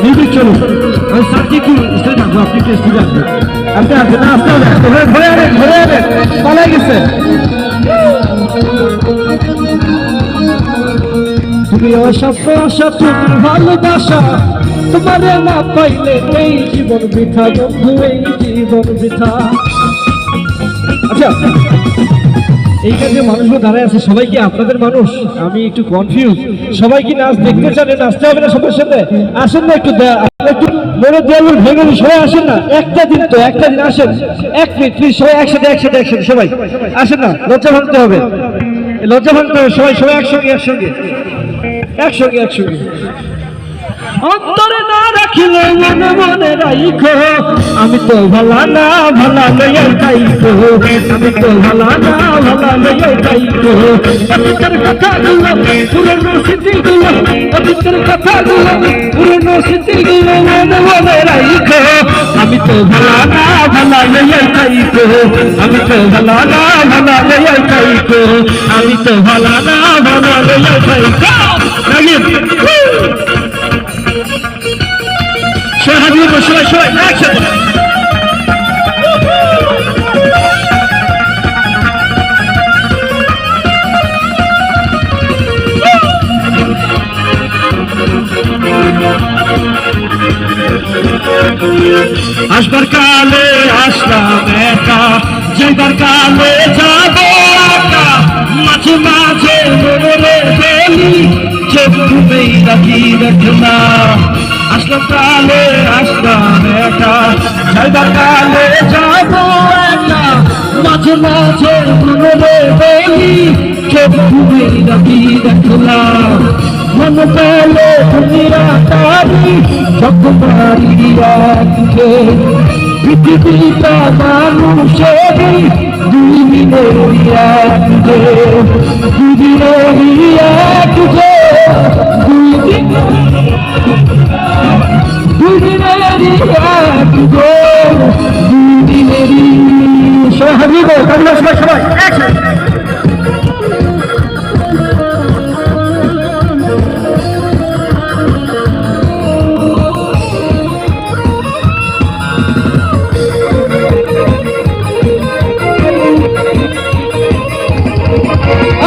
Music চলুন। আমি স্যারকে একটু স্টেজে থাকবো, আপনি একটু স্টেজে আসবেন। আপনি আসবেন না, আসতে হবে, ঘরে আনেন, ঘরে আনেন, পালাই গেছে। তুমি অসভ্য আশা, তুমি ভালোবাসা, তোমারে না পাইলে এই জীবন বৃথা বন্ধু, এই জীবন বৃথা। আচ্ছা, এইখানে যে মানুষগুলো দাঁড়ায় আছে সবাই কি আপনাদের মানুষ? আমি একটু কনফিউজ। সবাই কি নাচ দেখতে চান? নাচতে হবে না সবার সাথে? আসেন না একটু, একটু মনে দেয়াল ভেঙে সবাই আসেন না। একটা দিন তো, একটা দিন আসেন, 1 মিনিট প্লিজ, সবাই একসাথে একসাথে একসাথে সবাই আসেন না, লজ্জা ভাঙতে হবে, লজ্জা ভাঙতে হবে, সবাই সবাই একসঙ্গে একসঙ্গে একসঙ্গে একসঙ্গে। অন্তরে না রাখিলে মনে মনে রাইখো, আমি তো ভালা না ভালা লইয়া যাইখো, আমি তো ভালা না ভালা লইয়া যাইখো। অতীতের কথাগুলো পুরনো স্মৃতিগুলো, অতীতের কথাগুলো পুরনো স্মৃতিগুলো মনে মনে রাইখো, আমি তো ভালা না ভালা লইয়া যাইখো, আমি তো ভালা না ভালা লইয়া যাইখো, আমি তো ভালা না ভালা লইয়া যাইখো। সবাই সবাই একসাথে। আসবার কালে আসলাম একা, যাইবার কালে যাব একা, মাঝে মাঝে মনে ফেলি চোখ ঘুমেই রাখি দেখনা। আসলাম কালে আসলাম একা, যাইবার কালে যাব একা, মাঝে মাঝে মনে ফেলি চোখ ঘুমেই রাখি দেখনা। মন পেলে দুনিয়া তারি চকমারি এককে, পৃথিবীটা মানুষেরই দুই দিনেরই এককে, দুই দিনেরই এককে, দুই দিনেরই এককে, দুই দিনেরই। সবাই সবাই একসাথে।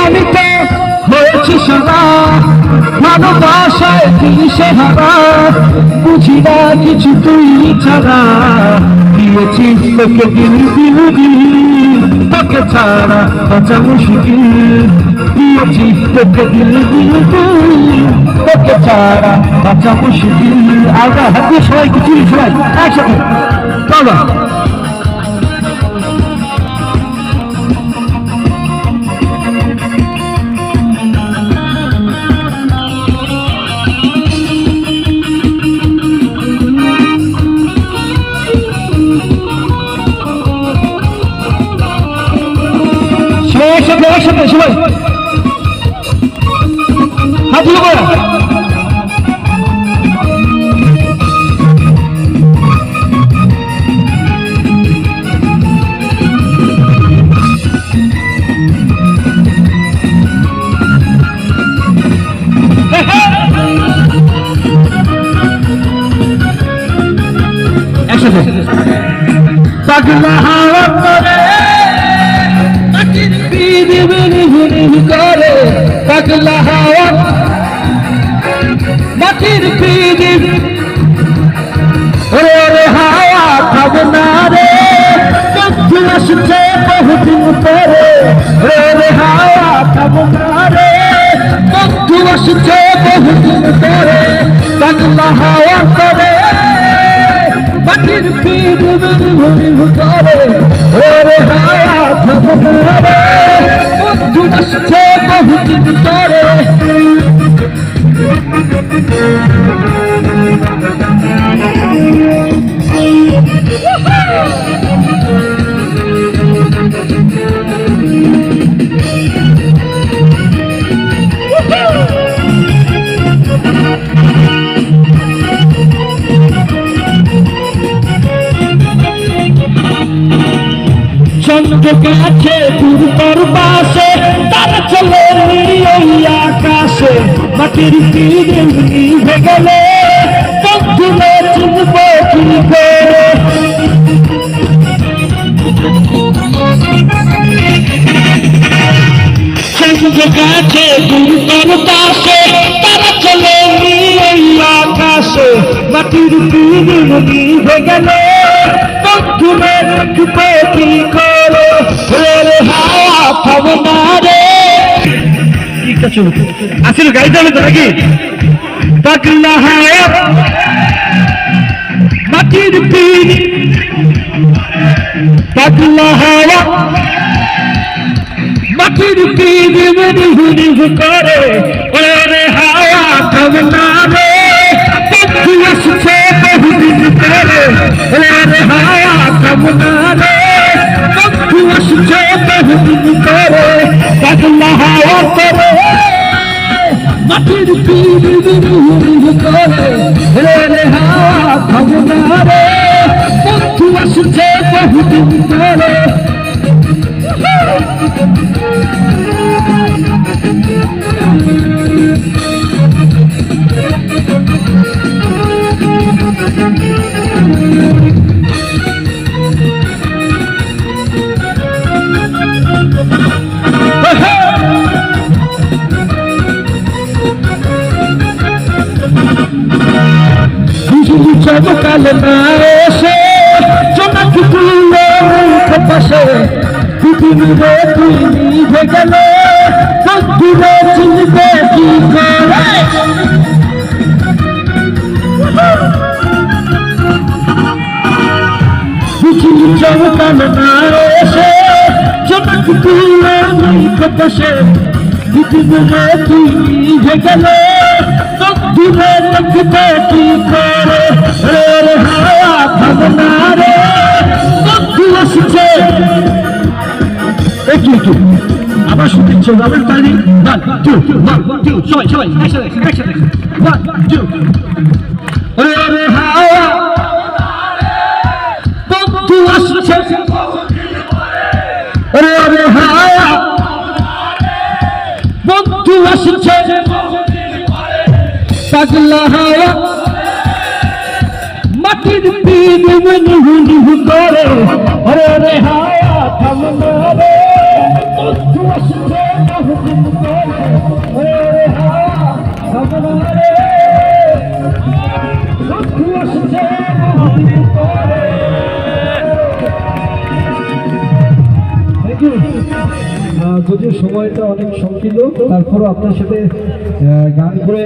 আমি তো হয়েছি সারা ভালোবাসায় দিশে হারা, বুঝি না কিছু তুই ছাড়া, দিয়েছি তোকে দিল দিল দিল, তোকে ছাড়া বাঁচা মুশকিল, দিয়েছি তোকে দিল দিল দিল, তোকে ছাড়া বাঁচা মুশকিল। আমরা হাতে সবাই কিছু সবাই একসাথে বাবা। একসাথে একসাথে সবাই হাত তুলে পড়া। একসাথে পাগলা হাওয়া করে করে, পাগলা হাওয়া মাটির পিদিব, ওরে ওরে হাওয়া খাবে না রে, বন্ধু আসছে বহুদিন পরে, ওরে ওরে হাওয়া খাবে না রে, বন্ধু আসছে বহুদিন পরে, পাগলা হাওয়া করে মাটির পিদিব করে, ওরে হাওয়া খাবে না রে, বন্ধু আসছে বহুদিন পরে। চন্দ্র কাছে পূর্বর বাসে, তারা চলে আকাশে, মাটির পিড়ে নিভে গেলে কি করে সঙ্গে কাছে দুর্গর পাশে তারা চলে আকাশে মাটির পিড়ি নিভে গেল বন্ধুরে দেখতে কি করে রে হাওয়া থামনা রে আসলে গাড়ি যাবে তো নাকি পাগলা হাওয়া মাটির পিড়ি পাগলা হাওয়া মাটির পিড়ি নিভু করে রে হাওয়া থামনা রে বন্ধু আসছে বহুদিন পরে রে হাওয়া থামনা রে বন্ধু আসছে বহুদিন পরে পাগলা হাওয়া করে মাটির পিড়ি নিভু করে রে হাওয়া থামনা রে বন্ধু আসছে বহুদিন পরে চমকাল না এসে চোনাকি তুলে মুখ পাশে পৃথিবীরে তুই নিভে গেল বন্ধুরে চিনবে কি করে পৃথিবী চমকাল না এসে চোনাকি তুলে মুখ পাশে পৃথিবীরে তুই নিভে গেল বন্ধুরে দেখতে কি করে রে হাওয়া ভাবনা রে বন্ধু আসছে একটু একটু আবার শুনতে আবার তালি 1 2 1 2 সবাই সবাই একসাথে 1 2 রে হাওয়া বন্ধু আসছে রে হাওয়া বন্ধু আসছে পাগলা হাওয়া মাটির পিড়ি নিভু করে রে হাওয়া থামনা রে বন্ধু আসছে বহুদিন পরে রে হাওয়া থামনা রে বন্ধু আসছে বহুদিন পরে যদিও সময়টা অনেক সংকীর্ণ তারপরও আপনার সাথে গান করে